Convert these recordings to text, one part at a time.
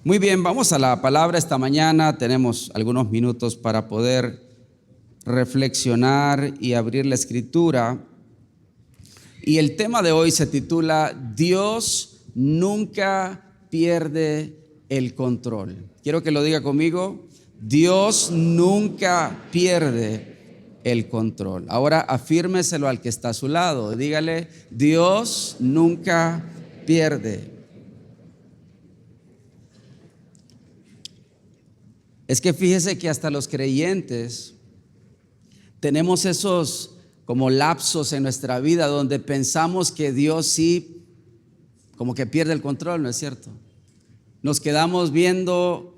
Muy bien, vamos a la palabra esta mañana. Tenemos algunos minutos para poder reflexionar y abrir la escritura. Y el tema de hoy se titula Dios nunca pierde el control. Quiero que lo diga conmigo. Dios nunca pierde el control. Ahora afírmeselo al que está a su lado. Dígale, Dios nunca pierde. Es que fíjese que hasta los creyentes tenemos esos como lapsos en nuestra vida donde pensamos que Dios sí como que pierde el control, ¿no es cierto? Nos quedamos viendo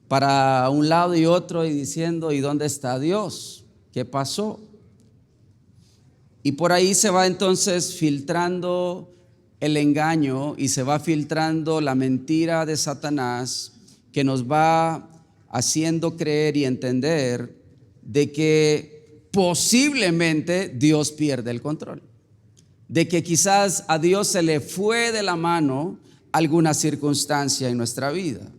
para un lado y otro y diciendo, ¿y dónde está Dios? ¿Qué pasó? Y por ahí se va entonces filtrando el engaño y se va filtrando la mentira de Satanás que nos va haciendo creer y entender de que posiblemente Dios pierde el control, de que quizás a Dios se le fue de la mano alguna circunstancia en nuestra vida.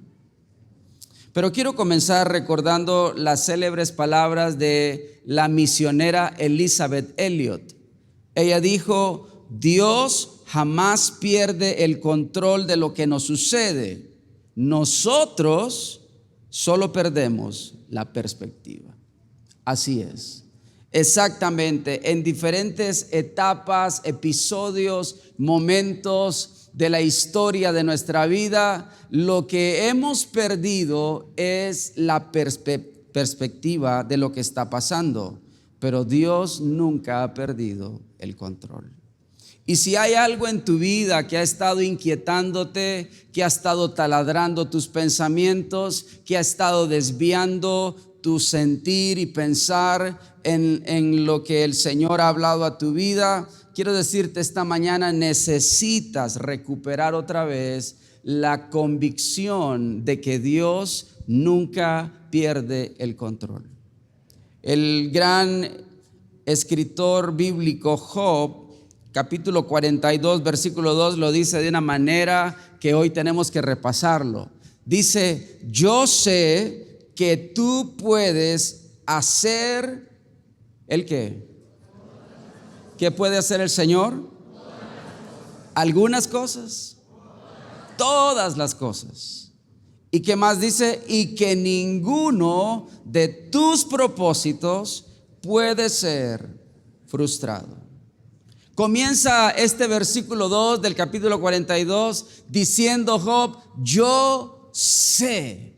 Pero quiero comenzar recordando las célebres palabras de la misionera Elisabeth Elliot. Ella dijo, Dios jamás pierde el control de lo que nos sucede. Nosotros solo perdemos la perspectiva. Así es. Exactamente, en diferentes etapas, episodios, momentos de la historia de nuestra vida, lo que hemos perdido es la perspectiva de lo que está pasando, pero Dios nunca ha perdido el control. Y si hay algo en tu vida que ha estado inquietándote, que ha estado taladrando tus pensamientos, que ha estado desviando tu sentir y pensar en lo que el Señor ha hablado a tu vida, quiero decirte esta mañana, necesitas recuperar otra vez la convicción de que Dios nunca pierde el control. El gran escritor bíblico Job, capítulo 42, versículo 2, lo dice de una manera que hoy tenemos que repasarlo. Dice, yo sé que tú puedes hacer ¿el qué? ¿Qué puede hacer el Señor? Algunas cosas, todas las cosas. ¿Y qué más dice? Y que ninguno de tus propósitos puede ser frustrado. Comienza este versículo 2 del capítulo 42 diciendo Job, yo sé.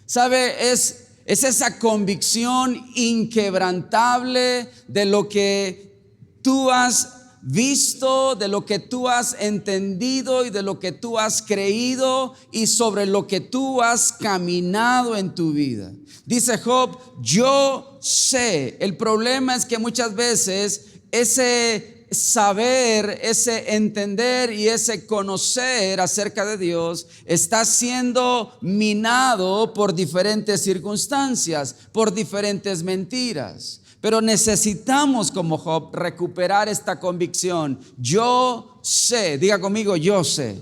¿Sabe? Es esa convicción inquebrantable de lo que tú has visto, de lo que tú has entendido y de lo que tú has creído y sobre lo que tú has caminado en tu vida. Dice Job, yo sé. El problema es que muchas veces ese saber, ese entender y ese conocer acerca de Dios está siendo minado por diferentes circunstancias, por diferentes mentiras. Pero necesitamos como Job recuperar esta convicción. Yo sé, diga conmigo, yo sé.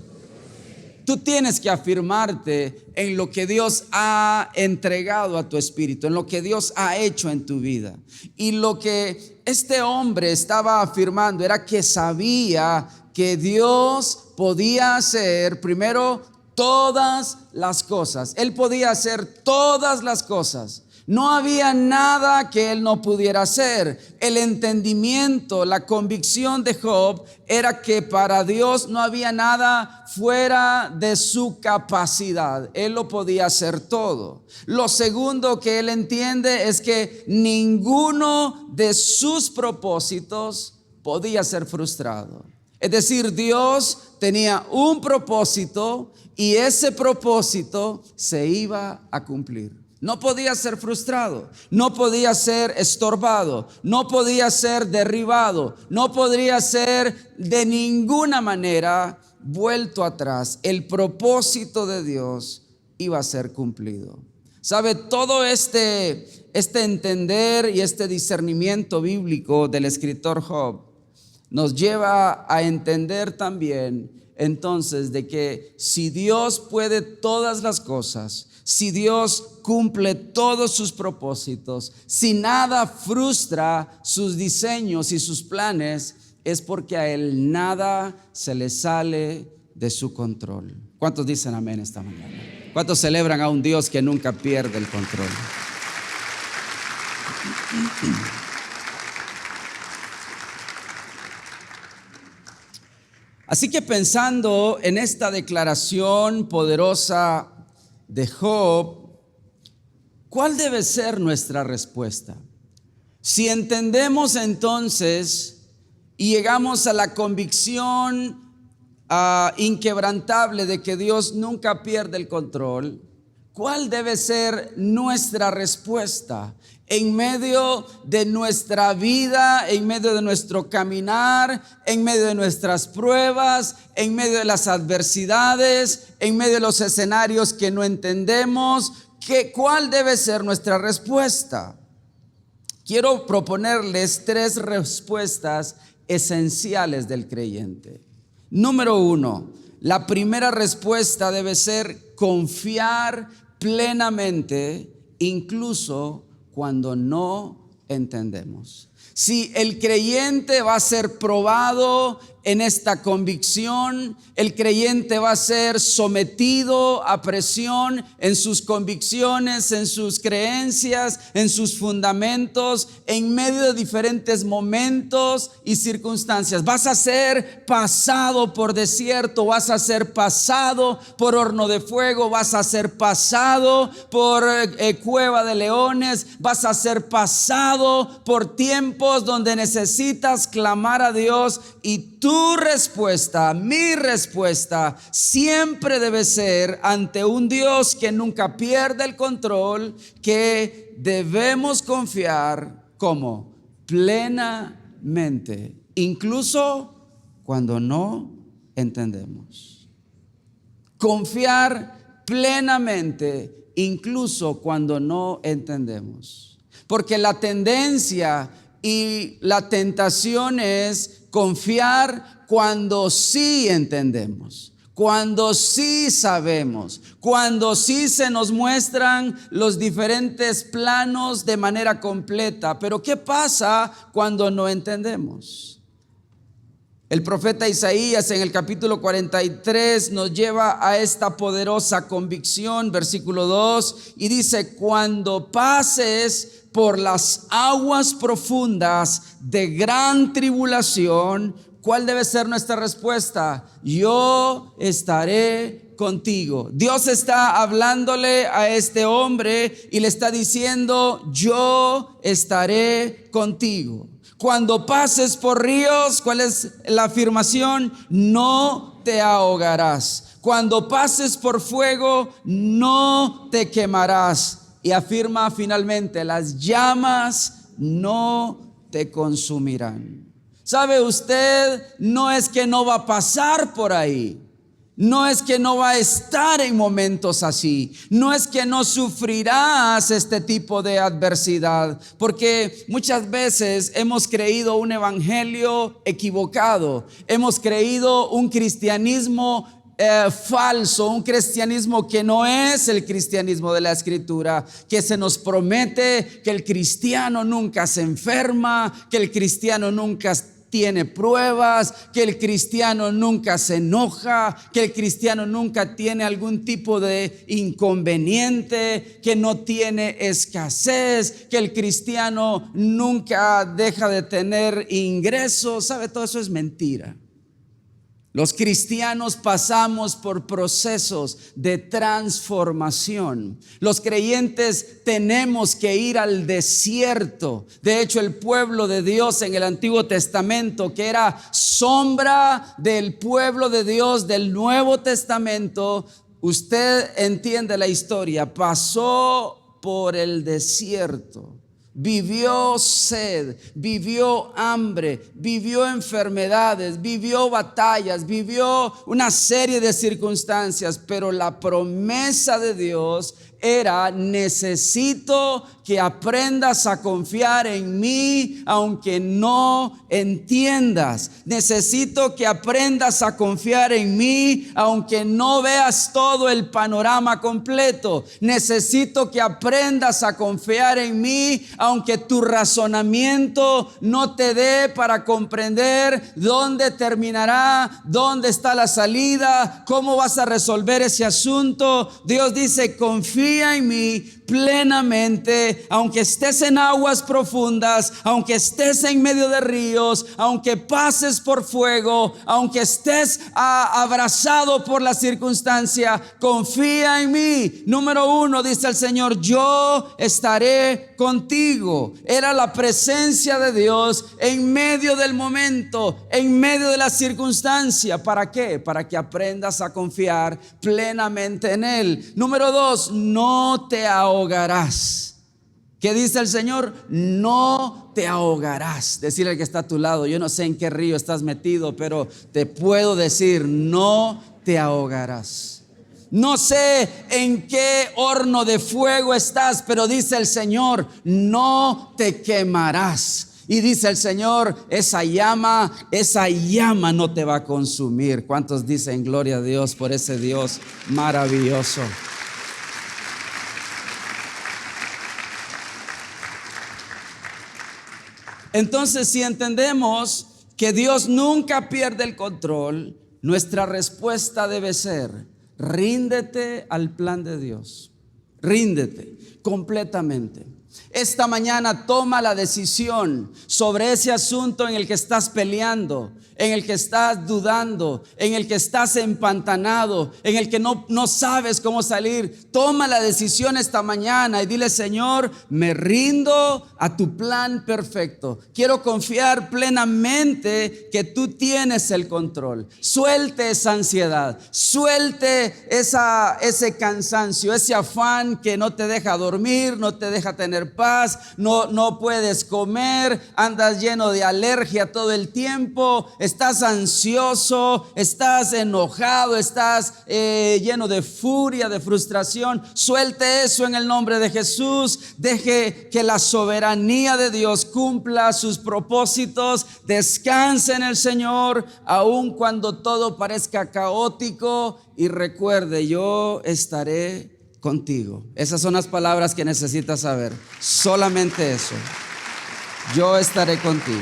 Tú tienes que afirmarte en lo que Dios ha entregado a tu espíritu, en lo que Dios ha hecho en tu vida. Y lo que este hombre estaba afirmando era que sabía que Dios podía hacer primero todas las cosas. Él podía hacer todas las cosas. No había nada que él no pudiera hacer. El entendimiento, la convicción de Job era que para Dios no había nada fuera de su capacidad. Él lo podía hacer todo. Lo segundo que él entiende es que ninguno de sus propósitos podía ser frustrado. Es decir, Dios tenía un propósito y ese propósito se iba a cumplir. No podía ser frustrado, no podía ser estorbado, no podía ser derribado, no podría ser de ninguna manera vuelto atrás. El propósito de Dios iba a ser cumplido. ¿Sabe? Todo este entender y este discernimiento bíblico del escritor Job nos lleva a entender también entonces de que si Dios puede todas las cosas, si Dios cumple todos sus propósitos, si nada frustra sus diseños y sus planes, es porque a Él nada se le sale de su control. ¿Cuántos dicen amén esta mañana? ¿Cuántos celebran a un Dios que nunca pierde el control? Así que pensando en esta declaración poderosa de Job, ¿cuál debe ser nuestra respuesta? Si entendemos entonces y llegamos a la convicción inquebrantable de que Dios nunca pierde el control, ¿cuál debe ser nuestra respuesta en medio de nuestra vida, en medio de nuestro caminar, en medio de nuestras pruebas, en medio de las adversidades, en medio de los escenarios que no entendemos? ¿Cuál debe ser nuestra respuesta? Quiero proponerles 3 respuestas esenciales del creyente. Número 1, la primera respuesta debe ser confiar plenamente, incluso cuando no entendemos. Si el creyente va a ser probado en esta convicción, el creyente va a ser sometido a presión en sus convicciones, en sus creencias, en sus fundamentos, en medio de diferentes momentos y circunstancias. Vas a ser pasado por desierto, vas a ser pasado por horno de fuego, vas a ser pasado por cueva de leones, vas a ser pasado por tiempos donde necesitas clamar a Dios, y tu respuesta, mi respuesta, siempre debe ser ante un Dios que nunca pierde el control, que debemos confiar como plenamente, incluso cuando no entendemos. Confiar plenamente, incluso cuando no entendemos. Porque la tendencia y la tentación es confiar cuando sí entendemos, cuando sí sabemos, cuando sí se nos muestran los diferentes planos de manera completa. Pero ¿qué pasa cuando no entendemos? El profeta Isaías en el capítulo 43 nos lleva a esta poderosa convicción, versículo 2, y dice: cuando pases por las aguas profundas de gran tribulación, ¿cuál debe ser nuestra respuesta? Yo estaré contigo. Dios está hablándole a este hombre y le está diciendo: yo estaré contigo. Cuando pases por ríos, ¿cuál es la afirmación? No te ahogarás. Cuando pases por fuego, no te quemarás. Y afirma finalmente: las llamas no te consumirán. ¿Sabe usted? No es que no va a pasar por ahí. No es que no va a estar en momentos así. No es que no sufrirás este tipo de adversidad, porque muchas veces hemos creído un evangelio equivocado. Hemos creído un cristianismo falso, un cristianismo que no es el cristianismo de la Escritura, que se nos promete que el cristiano nunca se enferma, que el cristiano nunca tiene pruebas, que el cristiano nunca se enoja, que el cristiano nunca tiene algún tipo de inconveniente, que no tiene escasez, que el cristiano nunca deja de tener ingresos. ¿Sabe? Todo eso es mentira. Los cristianos pasamos por procesos de transformación. Los creyentes tenemos que ir al desierto. De hecho, el pueblo de Dios en el Antiguo Testamento, que era sombra del pueblo de Dios del Nuevo Testamento, usted entiende la historia, pasó por el desierto. vivió sed, vivió hambre, vivió enfermedades, vivió batallas, vivió una serie de circunstancias, pero la promesa de Dios era: necesito que aprendas a confiar en mí aunque no entiendas. Necesito que aprendas a confiar en mí aunque no veas todo el panorama completo. Necesito que aprendas a confiar en mí aunque tu razonamiento no te dé para comprender dónde terminará, dónde está la salida, cómo vas a resolver ese asunto. Dios dice: confía en mí plenamente, aunque estés en aguas profundas, aunque estés en medio de ríos, aunque pases por fuego, aunque estés abrazado por la circunstancia, confía en mí. Número 1, dice el Señor: yo estaré contigo. Era la presencia de Dios en medio del momento, en medio de la circunstancia. ¿Para qué? Para que aprendas a confiar plenamente en Él. Número 2, no te ahogarás. ¿Qué dice el Señor? No te ahogarás. Decirle al que está a tu lado: yo no sé en qué río estás metido, pero te puedo decir: no te ahogarás. No sé en qué horno de fuego estás, pero dice el Señor: no te quemarás. Y dice el Señor: esa llama no te va a consumir. ¿Cuántos dicen gloria a Dios por ese Dios maravilloso? Entonces, si entendemos que Dios nunca pierde el control, nuestra respuesta debe ser: ríndete al plan de Dios. Ríndete completamente. Esta mañana toma la decisión sobre ese asunto en el que estás peleando, en el que estás dudando, en el que estás empantanado, en el que no sabes cómo salir. Toma la decisión esta mañana y dile: Señor, me rindo a tu plan perfecto. Quiero confiar plenamente que tú tienes el control. Suelte esa ansiedad, suelte ese cansancio, ese afán que no te deja dormir, no te deja tener paz, no puedes comer, andas lleno de alergia todo el tiempo, estás ansioso, estás enojado, estás lleno de furia, de frustración. Suelte eso en el nombre de Jesús. Deje que la soberanía de Dios cumpla sus propósitos. Descanse en el Señor aun cuando todo parezca caótico, y recuerde: yo estaré contigo. Esas son las palabras que necesitas saber. Solamente eso: yo estaré contigo.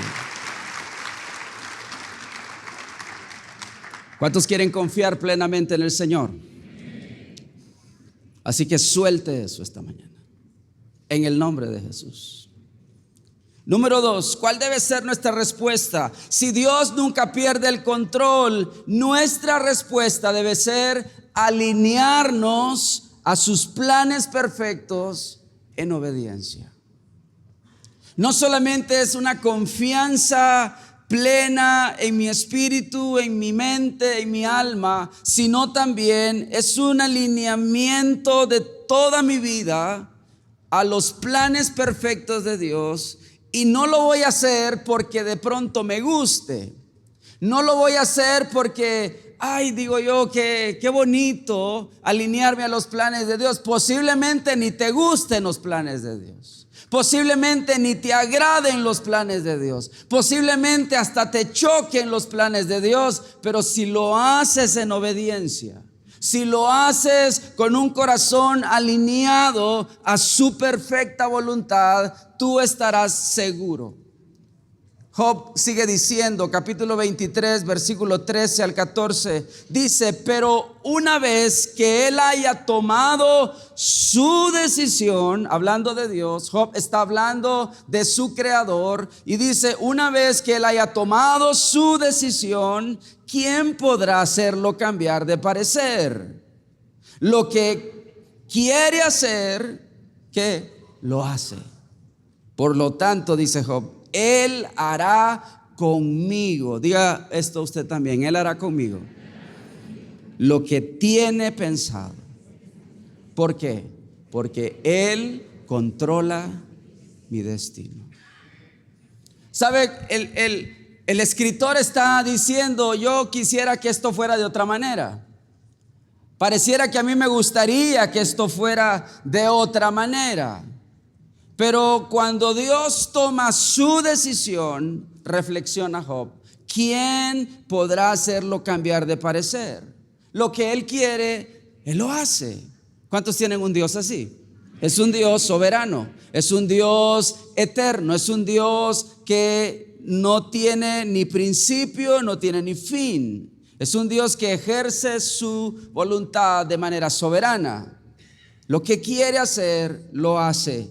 ¿Cuántos quieren confiar plenamente en el Señor? Así que suelte eso esta mañana en el nombre de Jesús. Número 2, ¿cuál debe ser nuestra respuesta? Si Dios nunca pierde el control, nuestra respuesta debe ser alinearnos a sus planes perfectos en obediencia. No solamente es una confianza plena en mi espíritu, en mi mente, en mi alma, sino también es un alineamiento de toda mi vida a los planes perfectos de Dios. Y no lo voy a hacer porque de pronto me guste. No lo voy a hacer porque, digo yo, qué bonito alinearme a los planes de Dios. Posiblemente ni te gusten los planes de Dios. Posiblemente ni te agraden los planes de Dios. Posiblemente hasta te choquen los planes de Dios. Pero si lo haces en obediencia, si lo haces con un corazón alineado a su perfecta voluntad, tú estarás seguro. Job sigue diciendo, capítulo 23, versículo 13 al 14, dice: pero una vez que él haya tomado su decisión, hablando de Dios, Job está hablando de su creador, y dice: una vez que él haya tomado su decisión, ¿quién podrá hacerlo cambiar de parecer? Lo que quiere hacer, ¿qué? Lo hace. Por lo tanto, dice Job, Él hará conmigo. Diga esto usted también: Él hará conmigo lo que tiene pensado. ¿Por qué? Porque Él controla mi destino. ¿Sabe? El escritor está diciendo, yo quisiera que esto fuera de otra manera. Pareciera que a mí me gustaría que esto fuera de otra manera. Pero cuando Dios toma su decisión, reflexiona Job, ¿quién podrá hacerlo cambiar de parecer? Lo que Él quiere, Él lo hace. ¿Cuántos tienen un Dios así? Es un Dios soberano, es un Dios eterno, es un Dios que no tiene ni principio, no tiene ni fin. Es un Dios que ejerce su voluntad de manera soberana. Lo que quiere hacer, lo hace.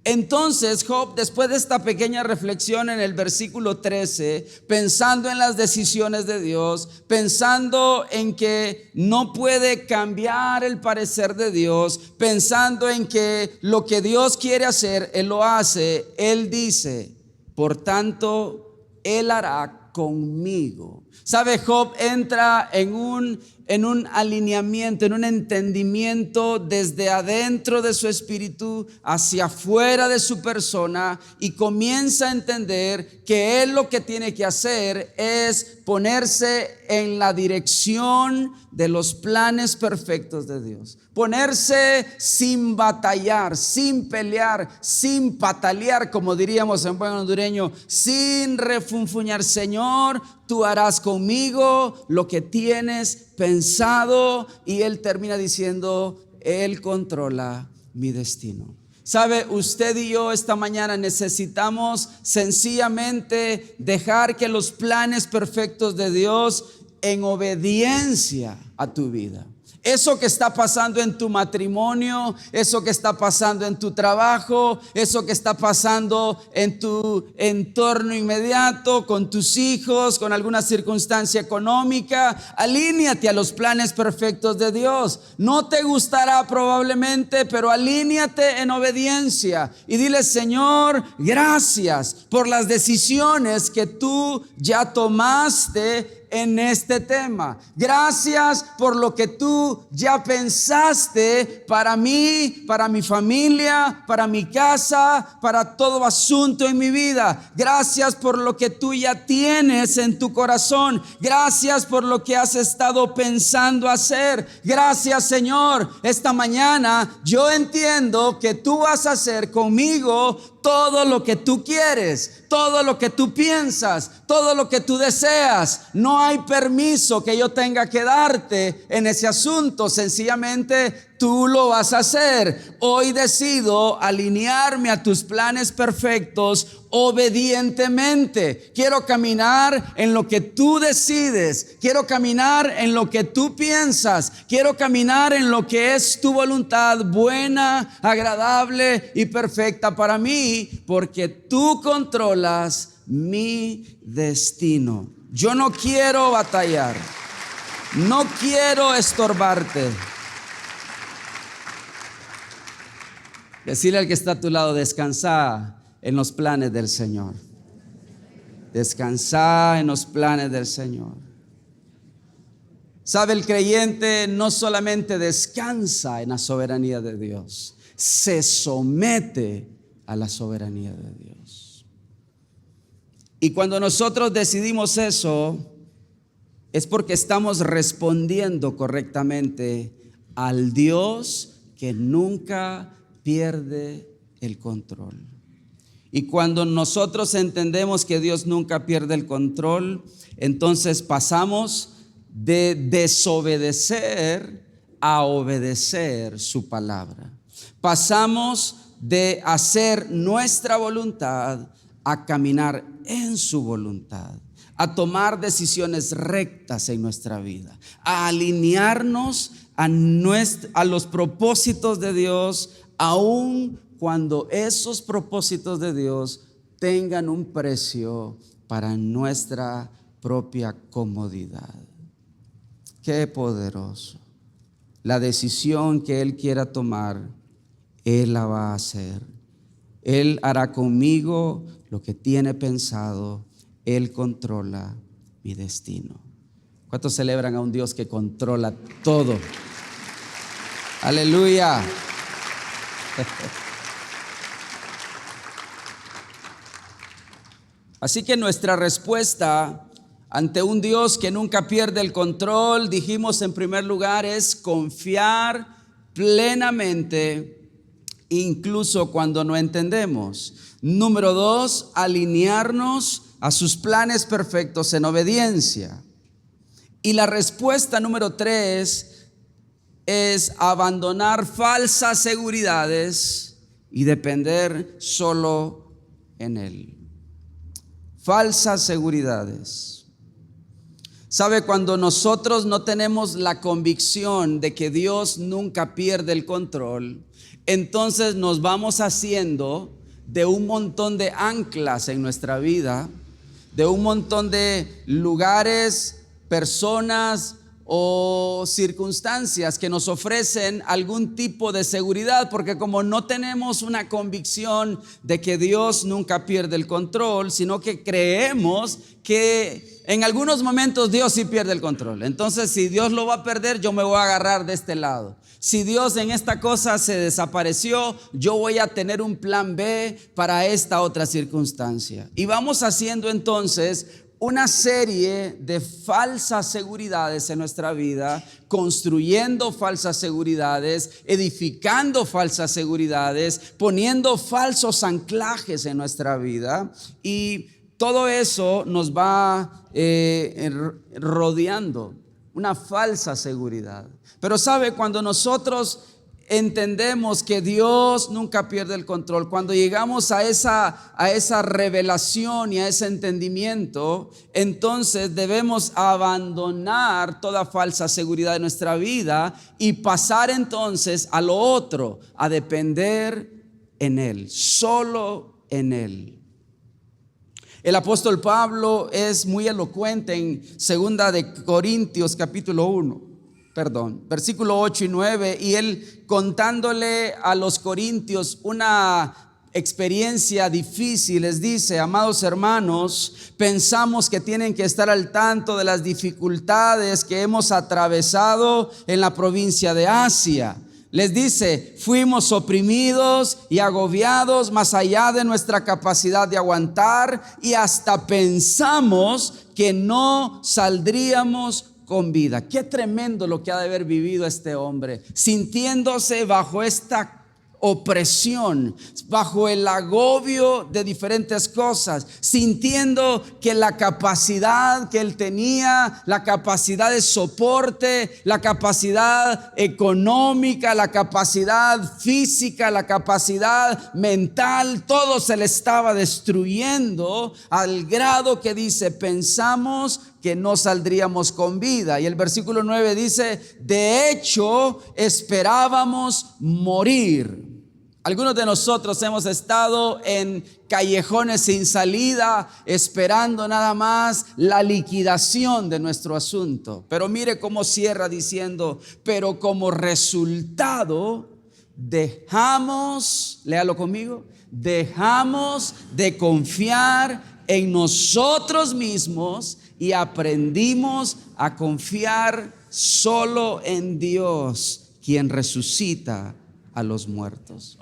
Entonces Job, después de esta pequeña reflexión en el versículo 13, pensando en las decisiones de Dios, pensando en que no puede cambiar el parecer de Dios, pensando en que lo que Dios quiere hacer, Él lo hace, Él dice, por tanto, Él hará conmigo. ¿Sabe? Job entra en un alineamiento, en un entendimiento desde adentro de su espíritu hacia afuera de su persona y comienza a entender que él lo que tiene que hacer es ponerse en la dirección de los planes perfectos de Dios. Ponerse sin batallar, sin pelear, sin patalear, como diríamos en buen hondureño, sin refunfuñar. Señor, tú harás conmigo lo que tienes pensado. Y él termina diciendo, Él controla mi destino. ¿Sabe? Usted y yo esta mañana necesitamos sencillamente dejar que los planes perfectos de Dios en obediencia a tu vida. Eso que está pasando en tu matrimonio, eso que está pasando en tu trabajo, eso que está pasando en tu entorno inmediato, con tus hijos, con alguna circunstancia económica, alíñate a los planes perfectos de Dios. No te gustará probablemente, pero alíñate en obediencia y dile, Señor, gracias por las decisiones que tú ya tomaste en este tema. Gracias por lo que tú ya pensaste para mí, para mi familia, para mi casa, para todo asunto en mi vida. Gracias por lo que tú ya tienes en tu corazón. Gracias por lo que has estado pensando hacer. Gracias, Señor. Esta mañana yo entiendo que tú vas a hacer conmigo todo lo que tú quieres, todo lo que tú piensas, todo lo que tú deseas. No hay permiso que yo tenga que darte en ese asunto. Sencillamente tú lo vas a hacer. Hoy decido alinearme a tus planes perfectos obedientemente. Quiero caminar en lo que tú decides. Quiero caminar en lo que tú piensas. Quiero caminar en lo que es tu voluntad buena, agradable y perfecta para mí, porque tú controlas mi destino. Yo no quiero batallar. No quiero estorbarte. Decirle al que está a tu lado, descansa en los planes del Señor. Descansa en los planes del Señor. ¿Sabe? El creyente no solamente descansa en la soberanía de Dios, se somete a la soberanía de Dios. Y cuando nosotros decidimos eso, es porque estamos respondiendo correctamente al Dios que nunca pierde el control. Y cuando nosotros entendemos que Dios nunca pierde el control, entonces pasamos de desobedecer a obedecer su palabra. Pasamos de hacer nuestra voluntad a caminar en su voluntad, a tomar decisiones rectas en nuestra vida, a alinearnos a los propósitos de Dios, aun cuando esos propósitos de Dios tengan un precio para nuestra propia comodidad. Qué poderoso. La decisión que Él quiera tomar, Él la va a hacer. Él hará conmigo lo que tiene pensado. Él controla mi destino. ¿Cuántos celebran a un Dios que controla todo? Aleluya. Así que nuestra respuesta ante un Dios que nunca pierde el control, dijimos en primer lugar, es confiar plenamente, incluso cuando no entendemos. Número 2, alinearnos a sus planes perfectos en obediencia. Y la respuesta número 3 es abandonar falsas seguridades y depender solo en Él. Falsas seguridades. ¿Sabe? Cuando nosotros no tenemos la convicción de que Dios nunca pierde el control, entonces nos vamos haciendo de un montón de anclas en nuestra vida, de un montón de lugares, personas o circunstancias que nos ofrecen algún tipo de seguridad, porque como no tenemos una convicción de que Dios nunca pierde el control, sino que creemos que en algunos momentos Dios sí pierde el control. Entonces, si Dios lo va a perder, yo me voy a agarrar de este lado. Si Dios en esta cosa se desapareció, yo voy a tener un plan B para esta otra circunstancia. Y vamos haciendo entonces una serie de falsas seguridades en nuestra vida, construyendo falsas seguridades, edificando falsas seguridades, poniendo falsos anclajes en nuestra vida, y todo eso nos va rodeando una falsa seguridad. Pero sabe, cuando nosotros entendemos que Dios nunca pierde el control, cuando llegamos a esa revelación y a ese entendimiento, entonces debemos abandonar toda falsa seguridad de nuestra vida y pasar entonces a lo otro, a depender en Él, solo en Él. El apóstol Pablo es muy elocuente en 2 de Corintios capítulo 1. Versículo 8 y 9, y él contándole a los corintios una experiencia difícil, les dice: amados hermanos, pensamos que tienen que estar al tanto de las dificultades que hemos atravesado en la provincia de Asia. Les dice: fuimos oprimidos y agobiados más allá de nuestra capacidad de aguantar, y hasta pensamos que no saldríamos con vida. Qué tremendo lo que ha de haber vivido este hombre, sintiéndose bajo esta opresión, bajo el agobio de diferentes cosas, sintiendo que la capacidad que él tenía, la capacidad de soporte, la capacidad económica, la capacidad física, la capacidad mental, todo se le estaba destruyendo, al grado que dice: pensamos que no saldríamos con vida. Y el versículo 9 dice: de hecho esperábamos morir. Algunos de nosotros hemos estado en callejones sin salida, esperando nada más la liquidación de nuestro asunto. Pero mire cómo cierra diciendo: pero como resultado dejamos, léalo conmigo, dejamos de confiar en nosotros mismos y aprendimos a confiar solo en Dios, quien resucita a los muertos.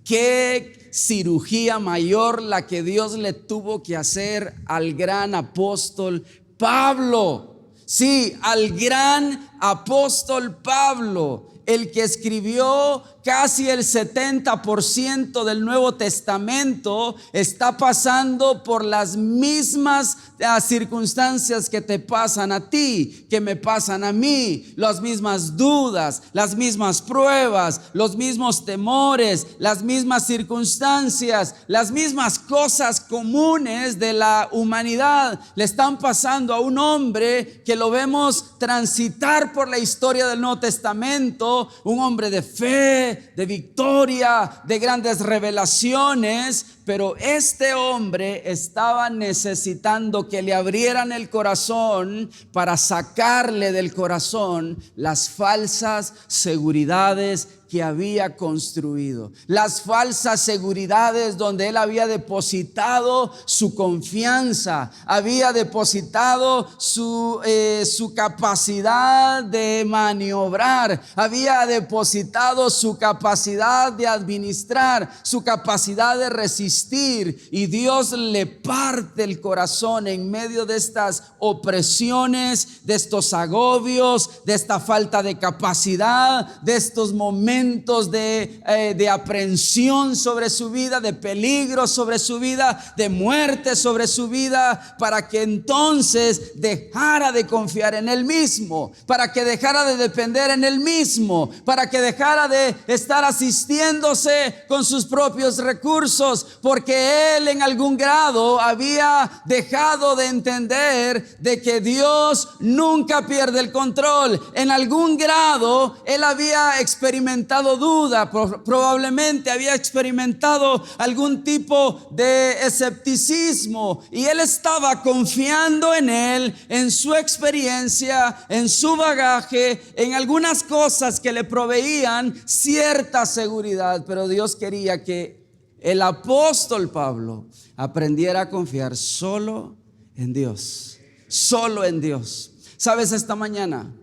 Qué cirugía mayor la que Dios le tuvo que hacer al gran apóstol Pablo. Sí, al gran apóstol Pablo, el que escribió casi el 70% del Nuevo Testamento, está pasando por las mismas circunstancias que te pasan a ti, que me pasan a mí, las mismas dudas, las mismas pruebas, los mismos temores, las mismas circunstancias, las mismas cosas comunes de la humanidad le están pasando a un hombre que lo vemos transitar por la historia del Nuevo Testamento, un hombre de fe, de victoria, de grandes revelaciones. Pero este hombre estaba necesitando que le abrieran el corazón para sacarle del corazón las falsas seguridades que había construido, las falsas seguridades donde él había depositado su confianza, había depositado su capacidad de maniobrar, había depositado su capacidad de administrar, su capacidad de resistir, y Dios le parte el corazón en medio de estas opresiones, de estos agobios, de esta falta de capacidad, de estos momentos de aprehensión sobre su vida, de peligro sobre su vida, de muerte sobre su vida, para que entonces dejara de confiar en él mismo, para que dejara de depender en él mismo, para que dejara de estar asistiéndose con sus propios recursos, porque él en algún grado había dejado de entender de que Dios nunca pierde el control. En algún grado él había experimentado duda, probablemente había experimentado algún tipo de escepticismo, y él estaba confiando en él, en su experiencia, en su bagaje, en algunas cosas que le proveían cierta seguridad. Pero Dios quería que el apóstol Pablo aprendiera a confiar solo en Dios, solo en Dios. ¿Sabes? Esta mañana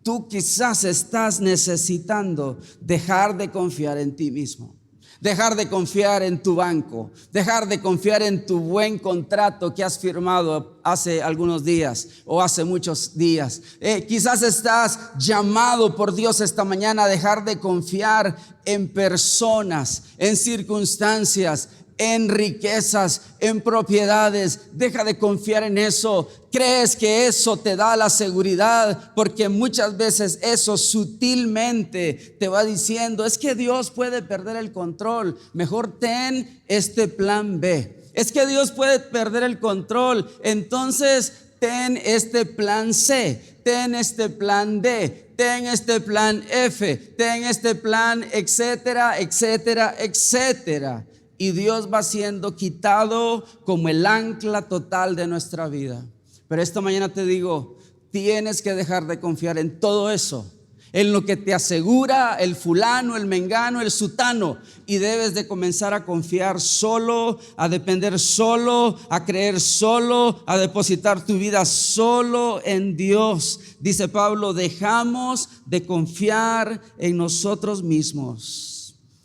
tú quizás estás necesitando dejar de confiar en ti mismo, dejar de confiar en tu banco, dejar de confiar en tu buen contrato que has firmado hace algunos días o hace muchos días. Quizás estás llamado por Dios esta mañana a dejar de confiar en personas, en circunstancias, en riquezas, en propiedades. Deja de confiar en eso. Crees que eso te da la seguridad, porque muchas veces eso sutilmente te va diciendo: es que Dios puede perder el control, mejor ten este plan B. Es que Dios puede perder el control, entonces ten este plan C, ten este plan D, ten este plan F, ten este plan, etcétera, etcétera, etcétera. Y Dios va siendo quitado como el ancla total de nuestra vida. Pero esta mañana te digo, tienes que dejar de confiar en todo eso, en lo que te asegura el fulano, el mengano, el sutano, y debes de comenzar a confiar solo, a depender solo, a creer solo, a depositar tu vida solo en Dios. Dice Pablo: dejamos de confiar en nosotros mismos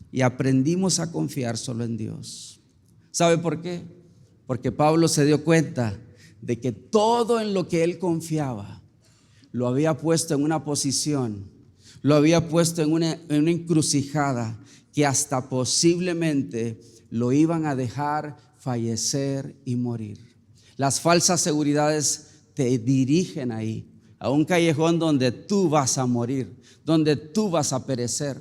y aprendimos a confiar solo en Dios. ¿Sabe por qué? Porque Pablo se dio cuenta de que todo en lo que él confiaba lo había puesto en una posición, lo había puesto en una encrucijada que hasta posiblemente lo iban a dejar fallecer y morir. Las falsas seguridades te dirigen ahí, a un callejón donde tú vas a morir, donde tú vas a perecer.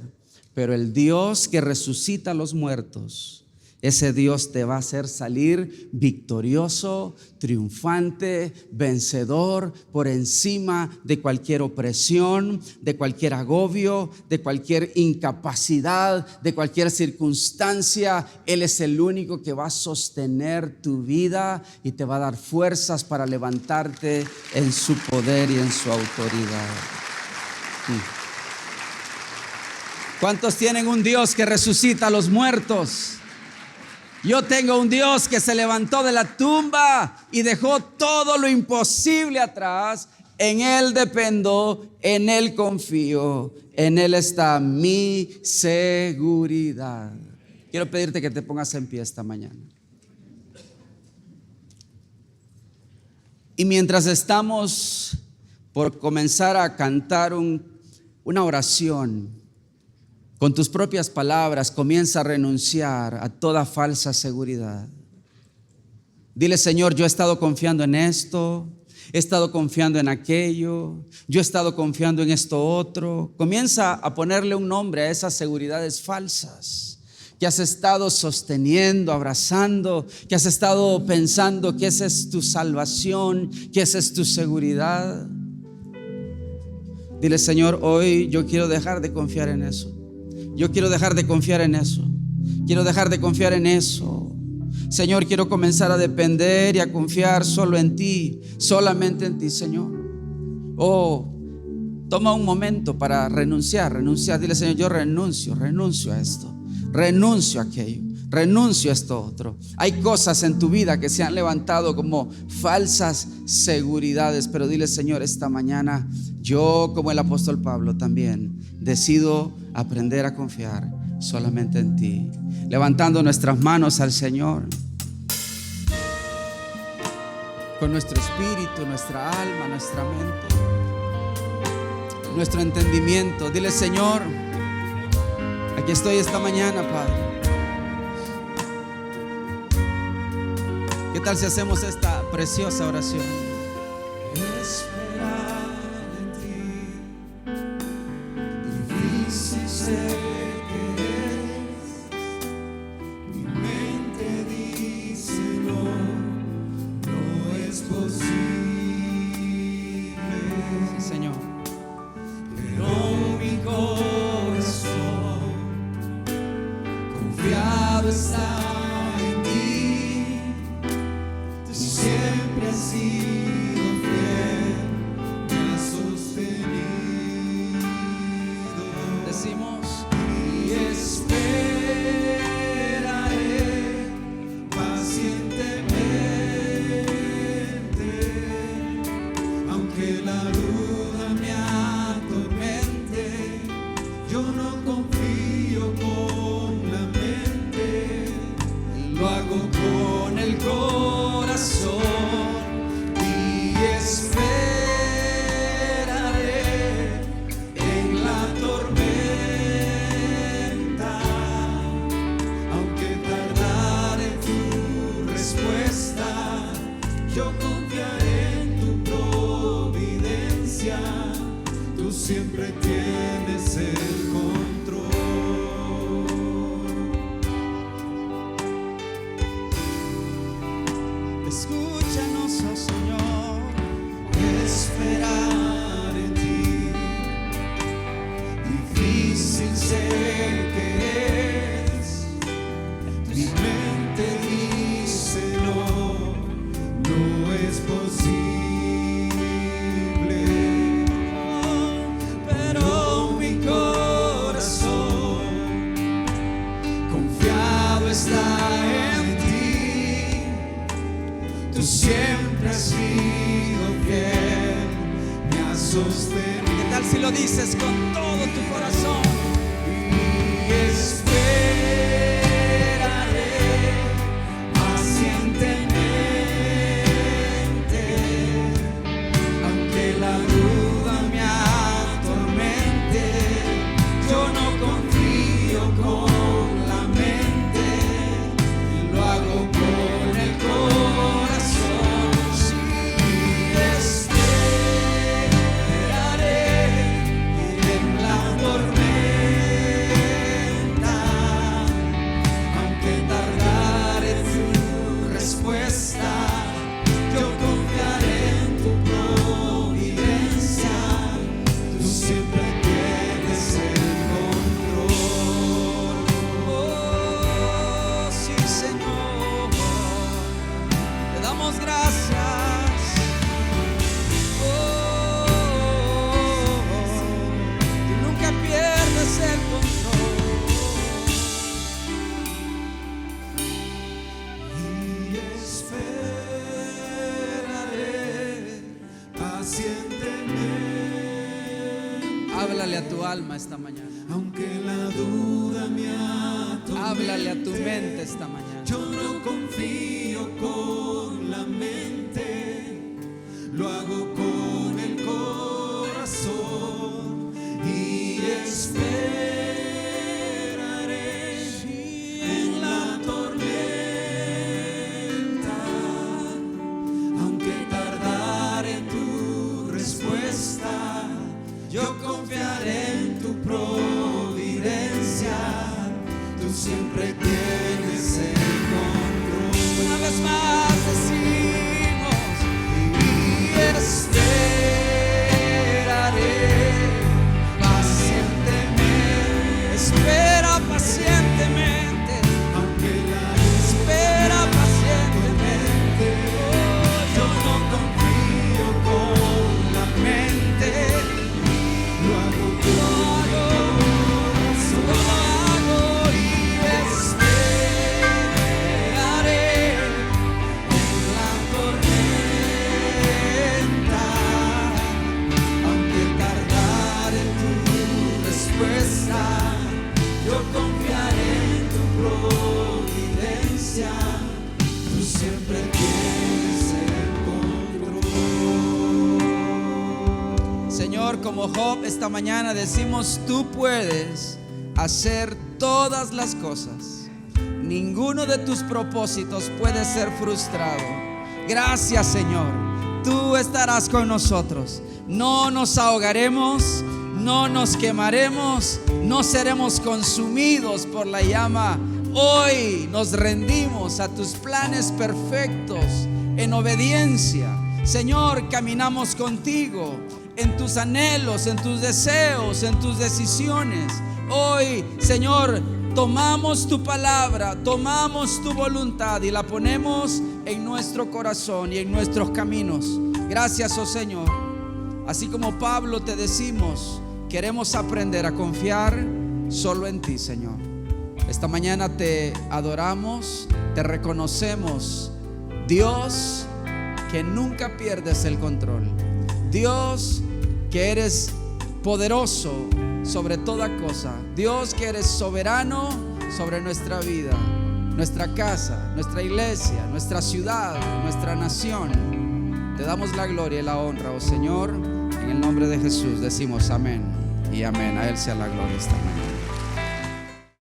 Pero el Dios que resucita a los muertos, ese Dios te va a hacer salir victorioso, triunfante, vencedor, por encima de cualquier opresión, de cualquier agobio, de cualquier incapacidad, de cualquier circunstancia. Él es el único que va a sostener tu vida y te va a dar fuerzas para levantarte en su poder y en su autoridad. ¿Cuántos tienen un Dios que resucita a los muertos? Yo tengo un Dios que se levantó de la tumba y dejó todo lo imposible atrás. En Él dependo, en Él confío, en Él está mi seguridad. Quiero pedirte que te pongas en pie esta mañana. Y mientras estamos por comenzar a cantar una oración, con tus propias palabras comienza a renunciar a toda falsa seguridad. Dile: Señor, yo he estado confiando en esto, he estado confiando en aquello, yo he estado confiando en esto otro. Comienza a ponerle un nombre a esas seguridades falsas que has estado sosteniendo, abrazando, que has estado pensando que esa es tu salvación, que esa es tu seguridad. Dile: Señor, hoy yo quiero dejar de confiar en eso. Yo quiero dejar de confiar en eso. Quiero dejar de confiar en eso. Señor, quiero comenzar a depender y a confiar solo en ti, solamente en ti, Señor. Oh, Toma un momento para renunciar. Dile: Señor, yo renuncio a esto, renuncio a aquello, renuncio a esto otro. Hay cosas en tu vida que se han levantado como falsas seguridades, pero dile: Señor, esta mañana yo, como el apóstol Pablo, también decido aprender a confiar solamente en ti. Levantando nuestras manos al Señor, con nuestro espíritu, nuestra alma, nuestra mente, nuestro entendimiento. Dile: Señor, aquí estoy esta mañana, Padre. ¿Qué tal si hacemos esta preciosa oración? Esperar en ti, difícil sé que es. Mi mente dice no, no es posible. Sí, Señor. Pero mi corazón confiado está en ti. Tú siempre has sido fiel, me has sostenido. Decimos: Y esperaré pacientemente, aunque la duda me atormente. Yo no confío con la mente, lo hago con el corazón. Y esperaré en la tormenta, aunque tardare tu respuesta. Yo confiaré en tu providencia, tú siempre tienes el control. Escúchanos, oh Señor. Esperar en ti, difícil sé que es. Mi mente dice no, no es posible. Pero mi corazón confiado está en ti. Tú siempre has sido fiel, me has sostenido. ¿qué tal si lo dices con todo tu corazón? Y esperaré pacientemente, aunque la duda me atormente. Yo no confío con la mente, lo hago con el corazón. Y esperaré en la tormenta, aunque tardare tu respuesta. Yo confiaré en tu providencia, tú siempre tienes el control. Oh, sí, Señor, te damos gracias. Tú nunca pierdes el control. Y esperaré pacientemente, Háblale a tu alma esta mañana. aunque la duda me atormente. Háblale a tu mente esta mañana. Yo no confío con la mente, lo hago con el corazón. Y esperaré en la tormenta, aunque tardare tu respuesta. Yo confiaré en tu providencia, tú siempre tienes el control. Una vez más decimos: Y esperaré pacientemente. espera pacientemente, Aunque la espera pacientemente. yo no confío con la mente, gracia, tú siempre tienes el control. Señor, como Job, esta mañana decimos, tú puedes hacer todas las cosas. Ninguno de tus propósitos puede ser frustrado. Gracias, Señor. Tú estarás con nosotros. No nos ahogaremos, no nos quemaremos, no seremos consumidos por la llama. Hoy nos rendimos a tus planes perfectos en obediencia. Señor, caminamos contigo en tus anhelos, en tus deseos, en tus decisiones. Hoy, Señor, tomamos tu palabra, tomamos tu voluntad y la ponemos en nuestro corazón y en nuestros caminos. Gracias, oh Señor. Así como Pablo te decimos, queremos aprender a confiar solo en ti, Señor. Esta mañana te adoramos, te reconocemos, Dios, que nunca pierdes el control. Dios, que eres poderoso sobre toda cosa. Dios, que eres soberano sobre nuestra vida, nuestra casa, nuestra iglesia, nuestra ciudad, nuestra nación. Te damos la gloria y la honra, oh Señor. En el nombre de Jesús decimos amén y amén. A Él sea la gloria esta mañana.